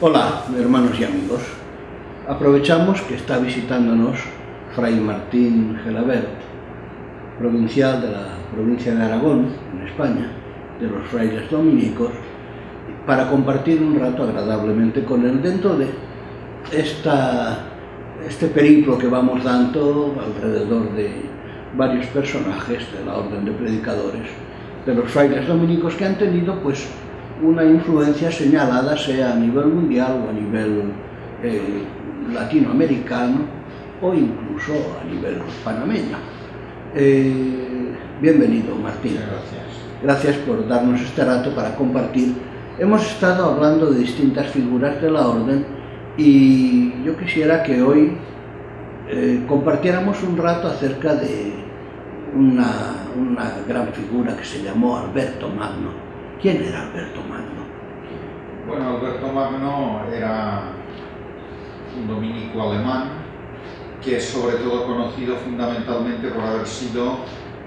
Hola, hermanos y amigos. Aprovechamos que está visitándonos Fray Martín Gelabert, provincial de la provincia de Aragón, en España, de los frailes dominicos, para compartir un rato agradablemente con él dentro de este periplo que vamos dando alrededor de varios personajes de la orden de predicadores de los frailes dominicos que han tenido pues una influencia señalada, sea a nivel mundial o a nivel latinoamericano o incluso a nivel panameño. Bienvenido, Martín. Gracias. Gracias por darnos este rato para compartir. Hemos estado hablando de distintas figuras de la orden y yo quisiera que hoy compartiéramos un rato acerca de una gran figura que se llamó Alberto Magno. ¿Quién era Alberto Magno? Bueno, Alberto Magno era un dominico alemán que es sobre todo conocido fundamentalmente por haber sido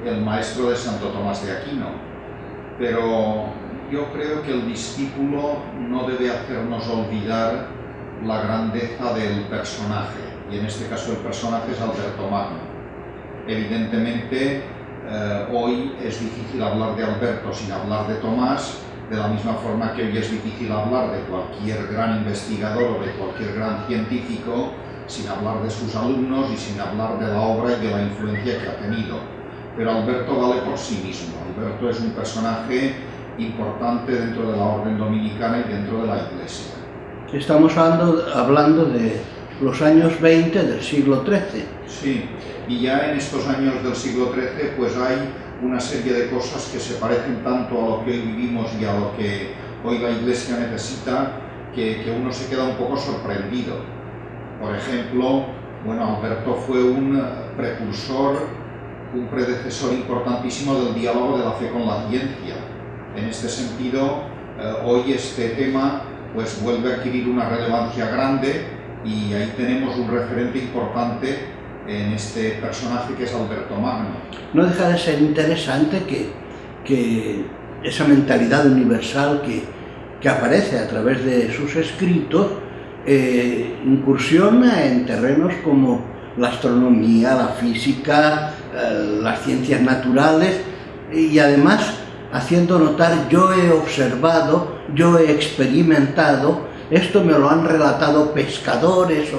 el maestro de Santo Tomás de Aquino. Pero yo creo que el discípulo no debe hacernos olvidar la grandeza del personaje, y en este caso el personaje es Alberto Magno. Evidentemente, hoy es difícil hablar de Alberto sin hablar de Tomás, de la misma forma que hoy es difícil hablar de cualquier gran investigador o de cualquier gran científico sin hablar de sus alumnos y sin hablar de la obra y de la influencia que ha tenido. Pero Alberto vale por sí mismo. Alberto es un personaje importante dentro de la orden dominicana y dentro de la Iglesia. Estamos hablando de los años 20 del siglo XIII. Sí, y ya en estos años del siglo XIII pues hay una serie de cosas que se parecen tanto a lo que hoy vivimos y a lo que hoy la Iglesia necesita que uno se queda un poco sorprendido. Por ejemplo, bueno, Alberto fue un precursor, un predecesor importantísimo del diálogo de la fe con la ciencia. En este sentido, hoy este tema pues vuelve a adquirir una relevancia grande y ahí tenemos un referente importante en este personaje que es Alberto Magno. No deja de ser interesante que esa mentalidad universal que aparece a través de sus escritos incursiona en terrenos como la astronomía, la física, las ciencias naturales y además haciendo notar: yo he observado, yo he experimentado, esto me lo han relatado pescadores.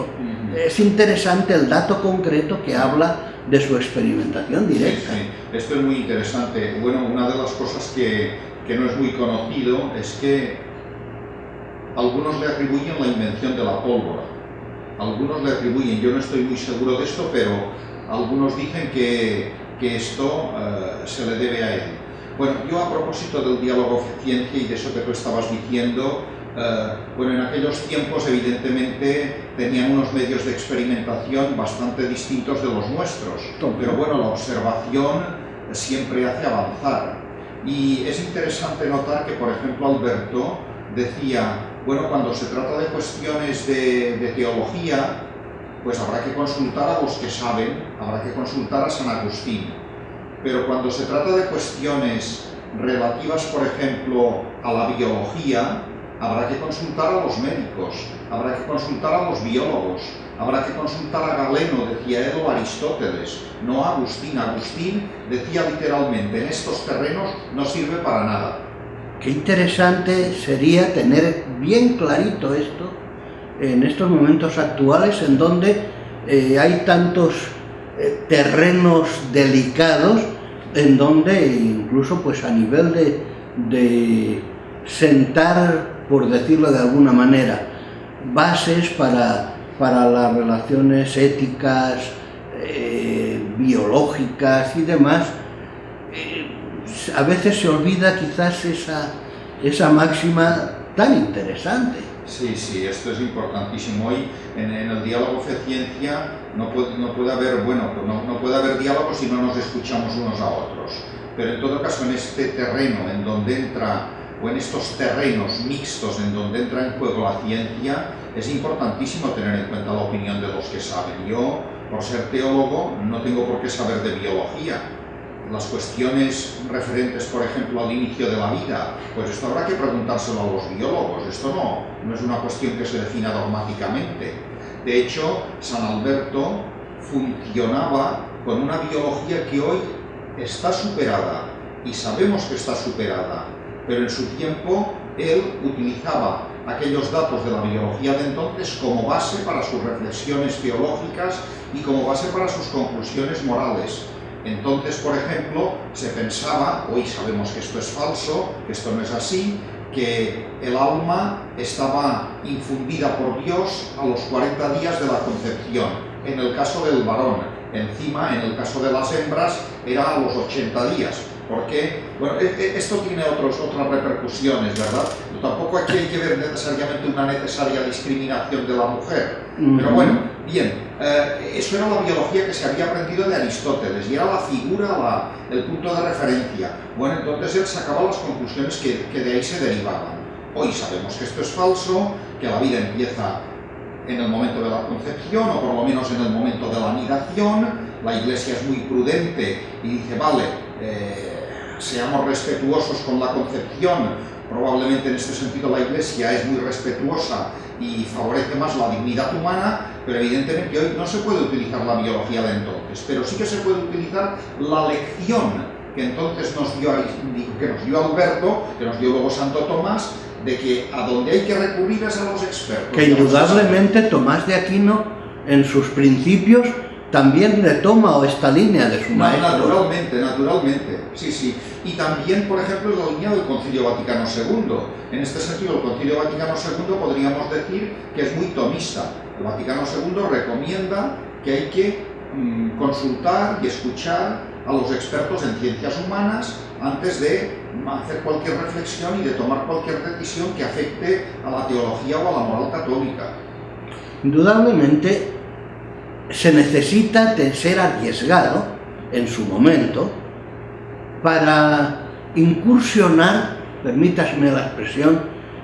Es interesante el dato concreto que habla de su experimentación directa. Sí, sí. Esto es muy interesante. Bueno, una de las cosas que no es muy conocido es que algunos le atribuyen la invención de la pólvora. Algunos le atribuyen, yo no estoy muy seguro de esto, pero algunos dicen que esto se le debe a él. Bueno, yo a propósito del diálogo ciencia y de eso que tú estabas diciendo, bueno, en aquellos tiempos evidentemente tenían unos medios de experimentación bastante distintos de los nuestros, pero bueno, la observación siempre hace avanzar. Y es interesante notar que, por ejemplo, Alberto decía, bueno, cuando se trata de cuestiones de teología, pues habrá que consultar a los que saben, habrá que consultar a San Agustín. Pero cuando se trata de cuestiones relativas, por ejemplo, a la biología, habrá que consultar a los médicos, habrá que consultar a los biólogos, habrá que consultar a Galeno, decía él, o Aristóteles, no a Agustín. Agustín decía literalmente, en estos terrenos no sirve para nada. Qué interesante sería tener bien clarito esto en estos momentos actuales en donde hay tantos terrenos delicados, en donde incluso pues a nivel de sentar, por decirlo de alguna manera, bases para las relaciones éticas, biológicas y demás, a veces se olvida quizás esa máxima tan interesante. Sí, sí, esto es importantísimo. Hoy en el diálogo fe-ciencia no puede haber, bueno, no puede haber diálogo si no nos escuchamos unos a otros. Pero en todo caso, en este terreno en donde entra, o en estos terrenos mixtos en donde entra en juego la ciencia, es importantísimo tener en cuenta la opinión de los que saben. Yo, por ser teólogo, no tengo por qué saber de biología. las cuestiones referentes, por ejemplo, al inicio de la vida, pues esto habrá que preguntárselo a los biólogos. Esto no es una cuestión que se defina dogmáticamente. De hecho, San Alberto funcionaba con una biología que hoy está superada, y sabemos que está superada, pero en su tiempo él utilizaba aquellos datos de la biología de entonces como base para sus reflexiones teológicas y como base para sus conclusiones morales. Entonces, por ejemplo, se pensaba, hoy sabemos que esto es falso, que esto no es así, que el alma estaba infundida por Dios a los 40 días de la concepción, en el caso del varón. Encima, en el caso de las hembras, era a los 80 días. Porque, bueno, esto tiene otras repercusiones, ¿verdad? Tampoco aquí hay que ver necesariamente una necesaria discriminación de la mujer. Pero bueno, bien, eso era la biología que se había aprendido de Aristóteles y era la figura, el punto de referencia. Bueno, entonces él sacaba las conclusiones que de ahí se derivaban. Hoy sabemos que esto es falso, que la vida empieza en el momento de la concepción, o por lo menos en el momento de la anidación. La Iglesia es muy prudente y dice, vale, seamos respetuosos con la concepción. Probablemente en este sentido la Iglesia es muy respetuosa y favorece más la dignidad humana, pero evidentemente hoy no se puede utilizar la biología de entonces, pero sí que se puede utilizar la lección que entonces nos dio Alberto, que nos dio luego Santo Tomás, de que a donde hay que recurrir es a los expertos. Que indudablemente Tomás de Aquino, en sus principios, también retoma esta línea de su maestro. Naturalmente, sí. Y también, por ejemplo, la línea del Concilio Vaticano II. En este sentido, el Concilio Vaticano II podríamos decir que es muy tomista. El Vaticano II recomienda que hay que consultar y escuchar a los expertos en ciencias humanas antes de hacer cualquier reflexión y de tomar cualquier decisión que afecte a la teología o a la moral católica. Indudablemente se necesita de ser arriesgado en su momento para incursionar, permítaseme la expresión,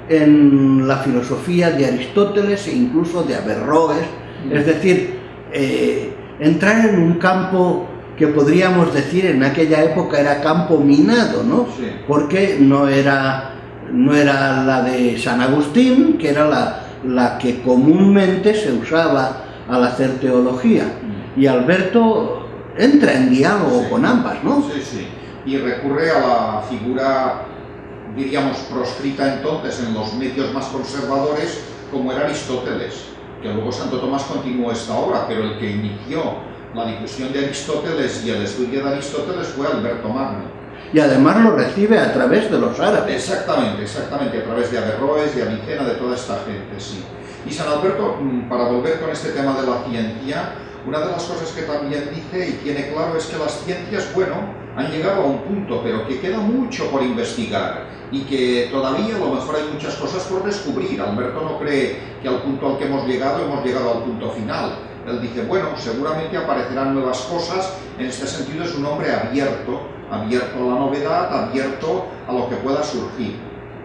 en la filosofía de Aristóteles e incluso de Averroes, es decir, entrar en un campo que podríamos decir en aquella época era campo minado, ¿no? Sí. Porque no era la de San Agustín, que era la que comúnmente se usaba al hacer teología. Y Alberto entra en diálogo con ambas, ¿no? Sí. Y recurre a la figura, diríamos, proscrita entonces en los medios más conservadores, como era Aristóteles, que luego Santo Tomás continuó esta obra, pero el que inició la difusión de Aristóteles y el estudio de Aristóteles fue Alberto Magno. Y además lo recibe a través de los árabes. Exactamente, a través de Averroes, de Avicena, de toda esta gente, sí. Y San Alberto, para volver con este tema de la ciencia, una de las cosas que también dice y tiene claro es que las ciencias, bueno, han llegado a un punto, pero que queda mucho por investigar y que todavía a lo mejor hay muchas cosas por descubrir. Alberto no cree que al punto al que hemos llegado al punto final. Él dice, bueno, seguramente aparecerán nuevas cosas. En este sentido es un hombre abierto a la novedad, abierto a lo que pueda surgir.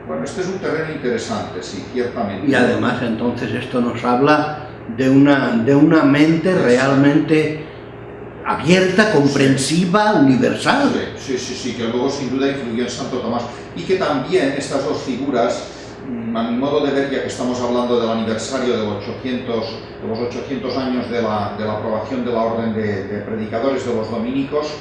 Bueno, este es un terreno interesante, sí, ciertamente. Y además entonces esto nos habla de una mente realmente abierta, comprensiva, universal. Sí, que luego sin duda influyó en Santo Tomás. Y que también estas dos figuras, a mi modo de ver, ya que estamos hablando del aniversario de los 800 años de la aprobación de la Orden de Predicadores de los Dominicos,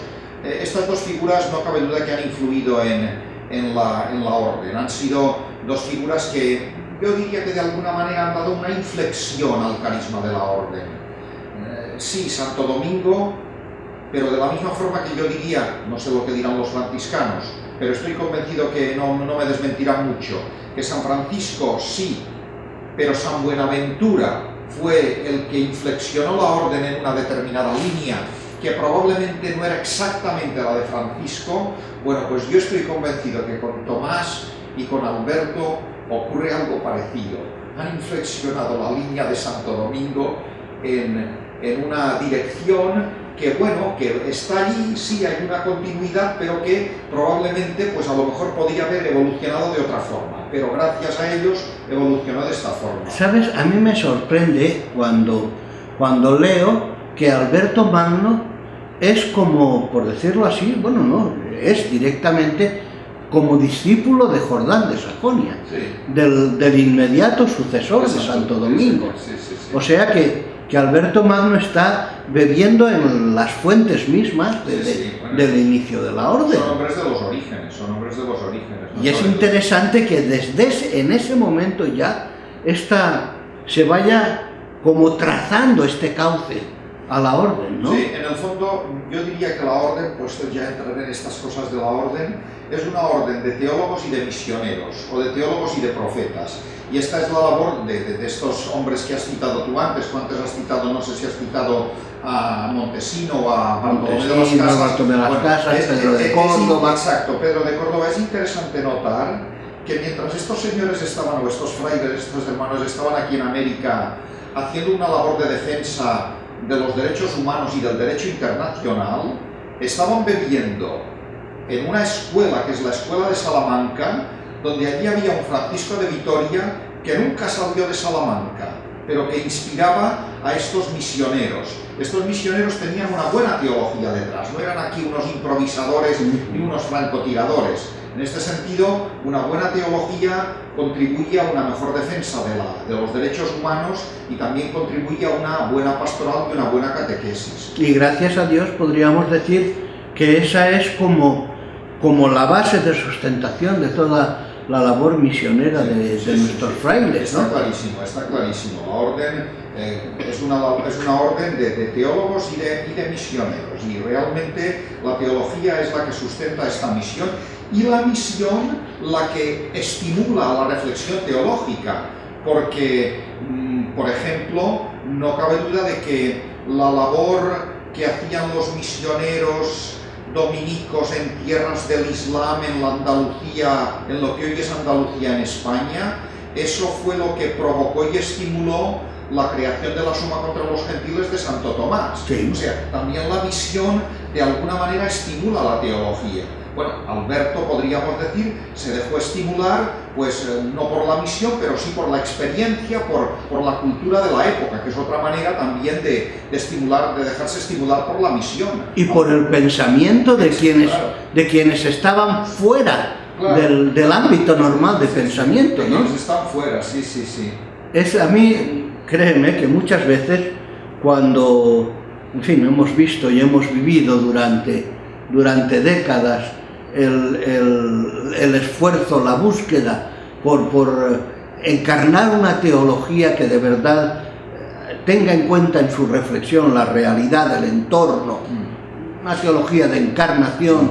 estas dos figuras no cabe duda que han influido en la Orden. Han sido dos figuras que yo diría que de alguna manera han dado una inflexión al carisma de la Orden. Sí, Santo Domingo, pero de la misma forma que yo diría, no sé lo que dirán los franciscanos, pero estoy convencido que no me desmentirán mucho, que San Francisco sí, pero San Buenaventura fue el que inflexionó la Orden en una determinada línea, que probablemente no era exactamente la de Francisco. Bueno, pues yo estoy convencido que con Tomás y con Alberto ocurre algo parecido. Han inflexionado la línea de Santo Domingo en una dirección que, bueno, que está allí, sí hay una continuidad, pero que probablemente, pues a lo mejor podría haber evolucionado de otra forma, pero gracias a ellos evolucionó de esta forma. ¿Sabes? A mí me sorprende cuando leo que Alberto Magno es como, por decirlo así, bueno, no, es directamente como discípulo de Jordán de Sajonia, Sí. del inmediato sucesor de Exacto. Santo Domingo. Sí, sí, sí. O sea que Alberto Magno está bebiendo en las fuentes mismas Bueno, del inicio de la orden. Son hombres de los orígenes, son hombres de los orígenes. ¿no? Y es interesante que desde en ese momento ya se vaya como trazando este cauce a la orden, ¿no? Sí, en el fondo yo diría que la orden, puesto ya entrar en estas cosas de la orden, es una orden de teólogos y de misioneros, o de teólogos y de profetas. Y esta es la labor de estos hombres que has citado tú antes. Tú antes has citado, no sé si has citado a Montesino o a Bartolomé de las Casas, Pedro de Córdoba. Exacto, Pedro de Córdoba. Es interesante notar que mientras estos señores estaban, o estos frailes, estos hermanos estaban aquí en América haciendo una labor de defensa de los derechos humanos y del derecho internacional, estaban bebiendo en una escuela, que es la Escuela de Salamanca, donde allí había un Francisco de Vitoria que nunca salió de Salamanca, pero que inspiraba a estos misioneros. Estos misioneros tenían una buena teología detrás, no eran aquí unos improvisadores ni unos francotiradores. En este sentido, una buena teología contribuye a una mejor defensa de los derechos humanos y también contribuye a una buena pastoral y una buena catequesis. Y gracias a Dios podríamos decir que esa es como la base de sustentación de toda la labor misionera de nuestros frailes, ¿no? Está clarísimo. La orden es una orden de teólogos y de misioneros, y realmente la teología es la que sustenta esta misión, y la misión la que estimula la reflexión teológica, porque, por ejemplo, no cabe duda de que la labor que hacían los misioneros dominicos en tierras del Islam, en la Andalucía, en lo que hoy es Andalucía en España, eso fue lo que provocó y estimuló la creación de la Suma contra los Gentiles de Santo Tomás. Sí. O sea, también la misión de alguna manera estimula la teología. Bueno, Alberto, podríamos decir, se dejó estimular, pues no por la misión, pero sí por la experiencia, por la cultura de la época, que es otra manera también de dejarse estimular por la misión. Y por el pensamiento de quienes estaban fuera del ámbito normal de pensamiento, ¿no? Quienes están fuera, sí. A mí, créeme que muchas veces cuando, en fin, hemos visto y hemos vivido durante décadas el esfuerzo, la búsqueda por encarnar una teología que de verdad tenga en cuenta en su reflexión la realidad del entorno, una teología de encarnación,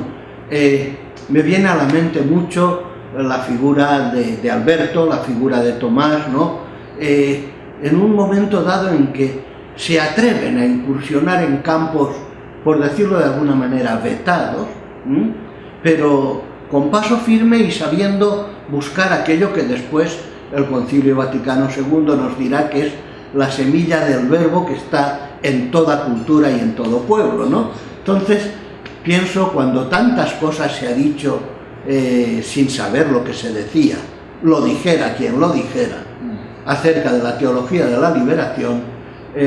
me viene a la mente mucho la figura de Alberto, la figura de Tomás, ¿no? En un momento dado en que se atreven a incursionar en campos, por decirlo de alguna manera, vetados, pero con paso firme y sabiendo buscar aquello que después el Concilio Vaticano II nos dirá que es la semilla del verbo que está en toda cultura y en todo pueblo, ¿no? Entonces, pienso, cuando tantas cosas se ha dicho sin saber lo que se decía, lo dijera quien lo dijera, acerca de la teología de la liberación,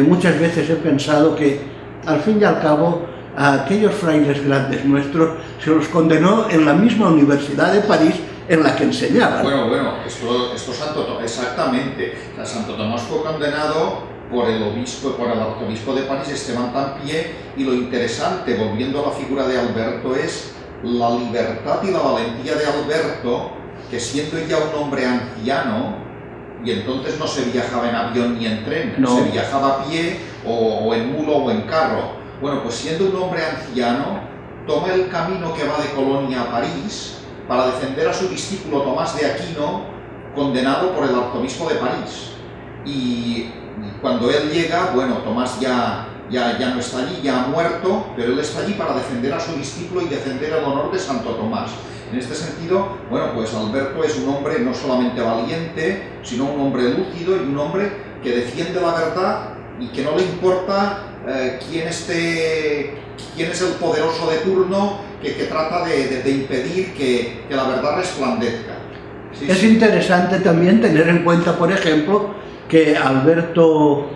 muchas veces he pensado que, al fin y al cabo, a aquellos frailes grandes nuestros se los condenó en la misma Universidad de París en la que enseñaban. Bueno, esto Santo Tomás, exactamente. Santo Tomás fue condenado por el arzobispo de París, Esteban Tampié, y lo interesante, volviendo a la figura de Alberto, es la libertad y la valentía de Alberto, que siendo ya un hombre anciano, y entonces no se viajaba en avión ni en tren, no. Se viajaba a pie o en mulo o en carro. Bueno, pues siendo un hombre anciano, toma el camino que va de Colonia a París para defender a su discípulo Tomás de Aquino, condenado por el arzobispo de París. Y cuando él llega, bueno, Tomás ya no está allí, ya ha muerto, pero él está allí para defender a su discípulo y defender el honor de Santo Tomás. En este sentido, bueno, pues Alberto es un hombre no solamente valiente, sino un hombre lúcido y un hombre que defiende la verdad y que no le importa quién es el poderoso de turno que trata de impedir que la verdad resplandezca. Es interesante también tener en cuenta, por ejemplo, que Alberto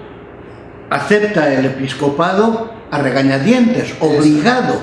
acepta el episcopado a regañadientes, obligado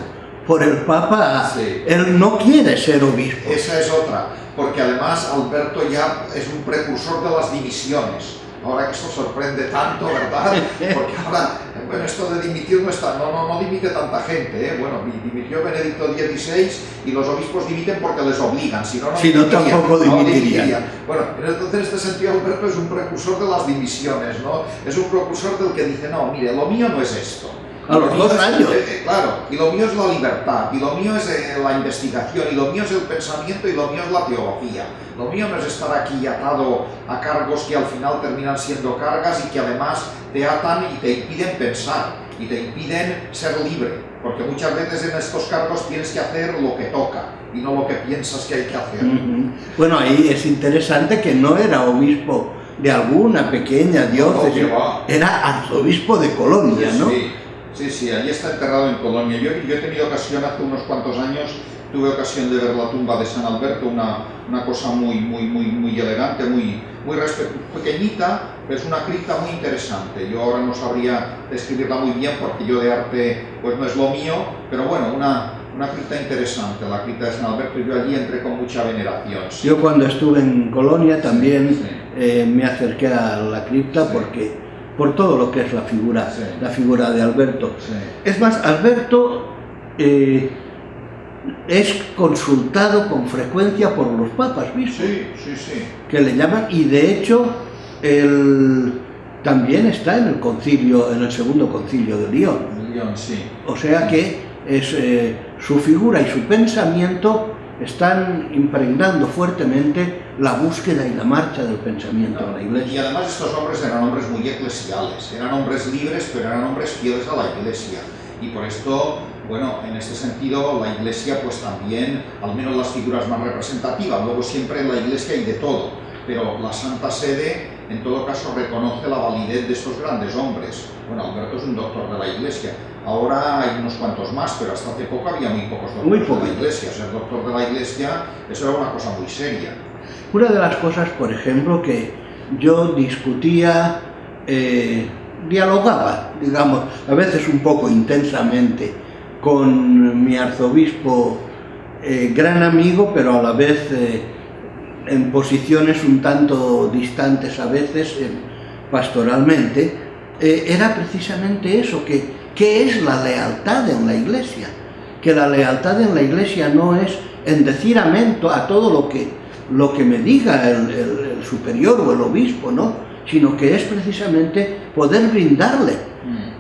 por el Papa. Sí. Él no quiere ser obispo. Esa es otra, porque además Alberto ya es un precursor de las dimisiones. Ahora que esto sorprende tanto, ¿verdad? Porque ahora, bueno, esto de dimitir no dimite tanta gente, ¿eh? Bueno, dimitió Benedicto XVI y los obispos dimiten porque les obligan, si no, Si no, tampoco dimitirían. Bueno, entonces en este sentido Alberto es un precursor de las dimisiones, ¿no? Es un precursor del que dice, no, mire, lo mío no es esto. A los 2 años. Claro, y lo mío es la libertad, y lo mío es la investigación, y lo mío es el pensamiento, y lo mío es la teología. Lo mío no es estar aquí atado a cargos que al final terminan siendo cargas y que además te atan y te impiden pensar, y te impiden ser libre, porque muchas veces en estos cargos tienes que hacer lo que toca, y no lo que piensas que hay que hacer. Bueno, ahí es interesante que no era obispo de alguna pequeña diócesis, era arzobispo de Colonia, ¿no? Sí. Sí, allí está enterrado en Colonia. Yo he tenido ocasión, hace unos cuantos años, tuve ocasión de ver la tumba de San Alberto, una cosa muy elegante, muy pequeñita, pero es una cripta muy interesante. Yo ahora no sabría describirla muy bien porque yo de arte pues no es lo mío, pero bueno, una cripta interesante, la cripta de San Alberto. Yo allí entré con mucha veneración. Sí. Yo cuando estuve en Colonia también sí. Me acerqué a la cripta porque por todo lo que es la figura de Alberto. Sí. Es más, Alberto es consultado con frecuencia por los papas bispos, que le llaman, y de hecho él también está en el segundo concilio de León. Sí. O sea que es, su figura y su pensamiento están impregnando fuertemente la búsqueda y la marcha del pensamiento de la Iglesia. Y además estos hombres eran hombres muy eclesiales, eran hombres libres, pero eran hombres fieles a la Iglesia. Y por esto, bueno, en este sentido, la Iglesia pues también, al menos las figuras más representativas, luego siempre en la Iglesia hay de todo, pero la Santa Sede, en todo caso, reconoce la validez de estos grandes hombres. Bueno, Alberto es un doctor de la Iglesia. Ahora hay unos cuantos más, pero hasta hace poco había muy pocos doctores de la Iglesia. Ser doctor de la Iglesia, eso era una cosa muy seria. Una de las cosas, por ejemplo, que yo discutía, dialogaba, digamos, a veces un poco intensamente, con mi arzobispo, gran amigo, pero a la vez en posiciones un tanto distantes a veces, pastoralmente, era precisamente eso, ¿qué es la lealtad en la Iglesia? Que la lealtad en la Iglesia no es en decir amén a todo lo que me diga el superior o el obispo, ¿no? Sino que es precisamente poder brindarle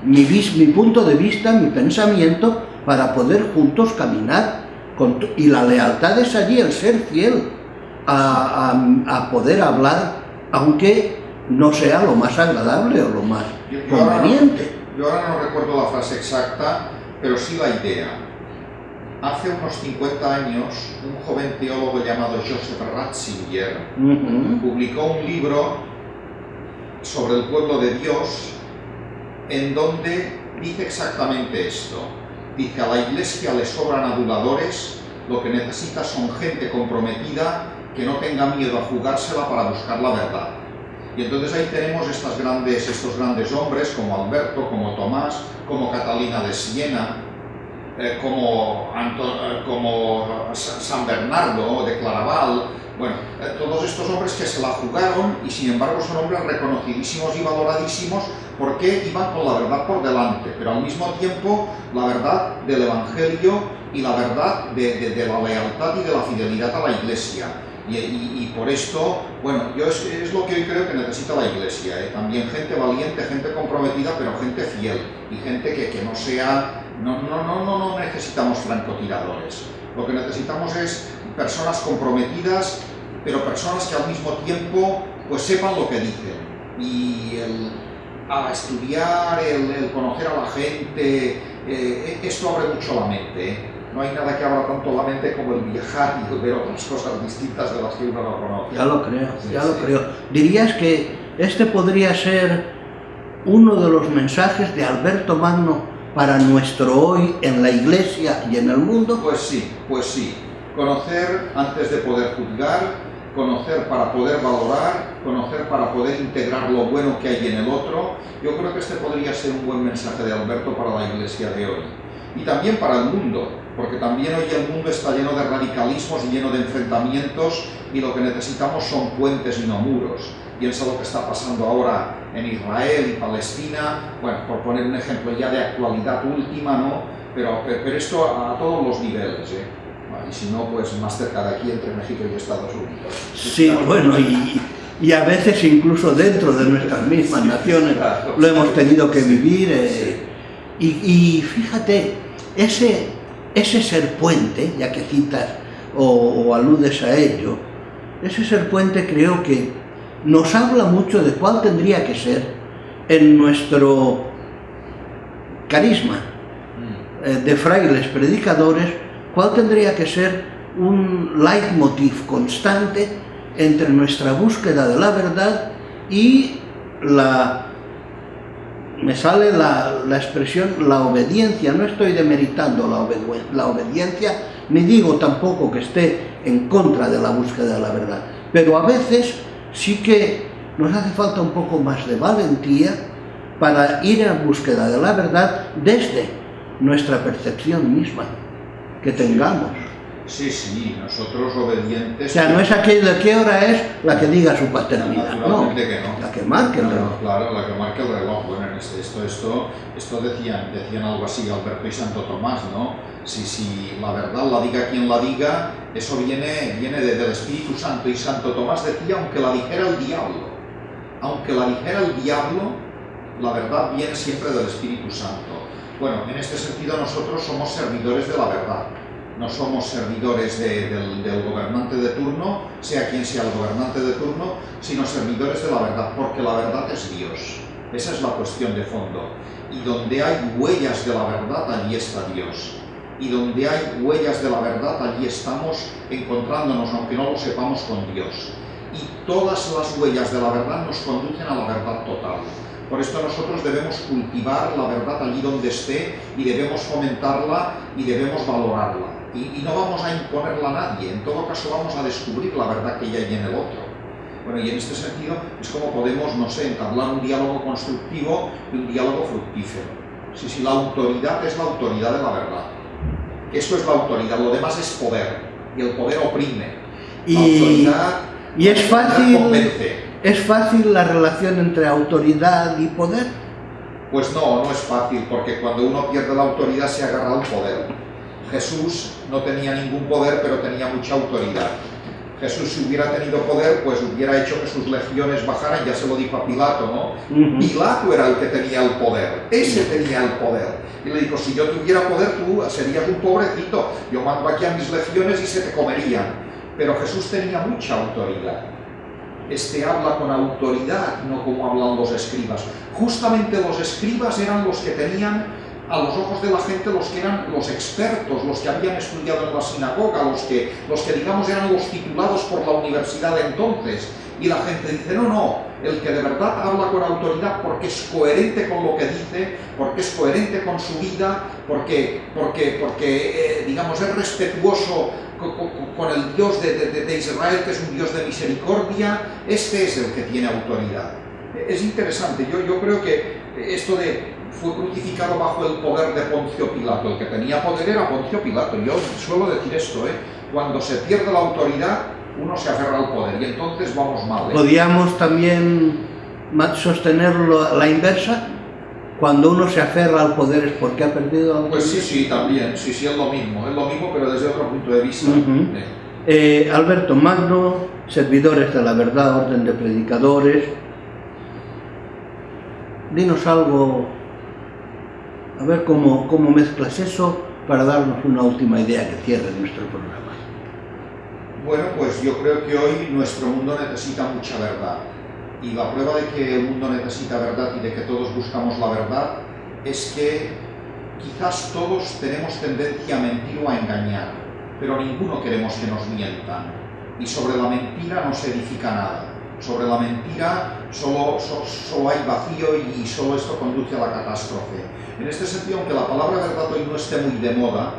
mi punto de vista, mi pensamiento, para poder juntos caminar. Y la lealtad es allí el ser fiel a poder hablar, aunque no sea lo más agradable o lo más conveniente. Yo ahora no recuerdo la frase exacta, pero sí la idea. Hace unos 50 años, un joven teólogo llamado Joseph Ratzinger publicó un libro sobre el pueblo de Dios, en donde dice exactamente esto. Dice, a la Iglesia le sobran aduladores, lo que necesita son gente comprometida que no tenga miedo a jugársela para buscar la verdad. Y entonces ahí tenemos estos grandes hombres como Alberto, como Tomás, como Catalina de Siena, como San Bernardo de Claraval. Bueno, todos estos hombres que se la jugaron y sin embargo son hombres reconocidísimos y valoradísimos porque iban con la verdad por delante, pero al mismo tiempo la verdad del Evangelio y la verdad de la lealtad y de la fidelidad a la Iglesia. Y por esto, bueno, es lo que hoy creo que necesita la Iglesia, también gente valiente, gente comprometida, pero gente fiel y gente que no sea, no necesitamos francotiradores, lo que necesitamos es personas comprometidas, pero personas que al mismo tiempo pues sepan lo que dicen, y a estudiar, el conocer a la gente, esto abre mucho la mente, No hay nada que abra tanto la mente como el viajar y el ver otras cosas distintas de las que uno no conoce. Ya lo creo, ya lo creo. ¿Dirías que este podría ser uno de los mensajes de Alberto Magno para nuestro hoy en la Iglesia y en el mundo? Pues sí, pues sí. Conocer antes de poder juzgar, conocer para poder valorar, conocer para poder integrar lo bueno que hay en el otro. Yo creo que este podría ser un buen mensaje de Alberto para la Iglesia de hoy. Y también para el mundo, porque también hoy el mundo está lleno de radicalismos y lleno de enfrentamientos, y lo que necesitamos son puentes y no muros. Piensa lo que está pasando ahora en Israel y Palestina, bueno, por poner un ejemplo ya de actualidad última, ¿no? Pero esto a todos los niveles, ¿eh? Y si no, pues más cerca de aquí, entre México y Estados Unidos. Sí, bueno, y a veces incluso dentro de nuestras mismas naciones lo hemos tenido que vivir. Y fíjate, ese ser puente, ya que citas o aludes a ello, ese ser puente creo que nos habla mucho de cuál tendría que ser en nuestro carisma de frailes predicadores, cuál tendría que ser un leitmotiv constante entre nuestra búsqueda de la verdad y me sale la expresión, la obediencia. No estoy demeritando la obediencia, ni digo tampoco que esté en contra de la búsqueda de la verdad, pero a veces sí que nos hace falta un poco más de valentía para ir en búsqueda de la verdad desde nuestra percepción misma que tengamos. Sí, nosotros obedientes... O sea, no es aquello de qué hora es la que diga su paternidad, no, que no. La que marque el reloj. Claro, la que marque el reloj. Bueno, en esto decían algo así Alberto y Santo Tomás, ¿no? Si la verdad la diga quien la diga, eso viene del Espíritu Santo, y Santo Tomás decía, aunque la dijera el diablo, la verdad viene siempre del Espíritu Santo. Bueno, en este sentido nosotros somos servidores de la verdad. No somos servidores del gobernante de turno, sea quien sea el gobernante de turno, sino servidores de la verdad, porque la verdad es Dios. Esa es la cuestión de fondo. Y donde hay huellas de la verdad, allí está Dios. Y donde hay huellas de la verdad, allí estamos encontrándonos, aunque no lo sepamos, con Dios. Y todas las huellas de la verdad nos conducen a la verdad total. Por esto nosotros debemos cultivar la verdad allí donde esté, y debemos fomentarla y debemos valorarla. Y no vamos a imponerla a nadie, en todo caso vamos a descubrir la verdad que ya hay en el otro. Bueno, y en este sentido es como podemos, no sé, entablar un diálogo constructivo y un diálogo fructífero. Si la autoridad es la autoridad de la verdad. Eso es la autoridad, lo demás es poder, y el poder oprime. Y es fácil, convence. ¿Es fácil la relación entre autoridad y poder? Pues no es fácil, porque cuando uno pierde la autoridad se agarra al poder. Jesús no tenía ningún poder, pero tenía mucha autoridad. Jesús, si hubiera tenido poder, pues hubiera hecho que sus legiones bajaran, ya se lo dijo a Pilato, ¿no? Pilato era el que tenía el poder, ese tenía el poder. Y le dijo, si yo tuviera poder, tú serías un pobrecito, yo mando aquí a mis legiones y se te comerían. Pero Jesús tenía mucha autoridad. Este habla con autoridad, no como hablan los escribas. Justamente los escribas eran los que tenían a los ojos de la gente, los que eran los expertos, los que habían estudiado en la sinagoga, los que digamos eran los titulados por la universidad de entonces. Y la gente dice, no, el que de verdad habla con autoridad porque es coherente con lo que dice, porque es coherente con su vida, porque digamos, es respetuoso con el Dios de Israel, que es un Dios de misericordia, este es el que tiene autoridad. Es interesante, yo creo que esto fue crucificado bajo el poder de Poncio Pilato. El que tenía poder era Poncio Pilato. Yo suelo decir esto, cuando se pierde la autoridad, uno se aferra al poder, y entonces vamos mal. Podríamos también sostenerlo la inversa. Cuando uno se aferra al poder es porque ha perdido la autoridad. Pues sí, también, sí, es lo mismo, pero desde otro punto de vista. Alberto Magno, servidores de la verdad, orden de predicadores, dinos algo, a ver cómo mezclas eso para darnos una última idea que cierre nuestro programa. Bueno, pues yo creo que hoy nuestro mundo necesita mucha verdad. Y la prueba de que el mundo necesita verdad y de que todos buscamos la verdad es que quizás todos tenemos tendencia a mentir o a engañar, pero ninguno queremos que nos mientan. Y sobre la mentira no se edifica nada. Sobre la mentira solo hay vacío, y solo esto conduce a la catástrofe. En este sentido, aunque la palabra verdad hoy no esté muy de moda,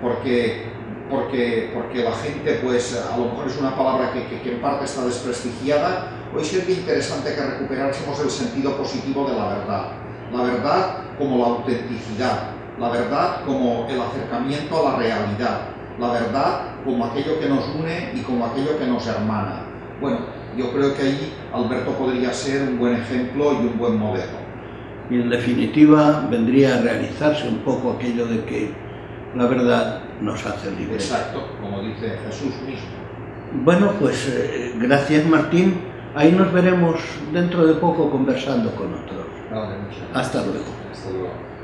porque porque la gente, pues a lo mejor es una palabra que en parte está desprestigiada. Hoy sería interesante que recuperásemos el sentido positivo de la verdad como la autenticidad, la verdad como el acercamiento a la realidad, la verdad como aquello que nos une y como aquello que nos hermana. Bueno, yo creo que ahí Alberto podría ser un buen ejemplo y un buen modelo. Y en definitiva vendría a realizarse un poco aquello de que la verdad nos hace libres. Exacto, como dice Jesús mismo. Bueno, pues gracias Martín. Ahí nos veremos dentro de poco conversando con otros. Vale, muchas gracias. Hasta luego. Hasta luego.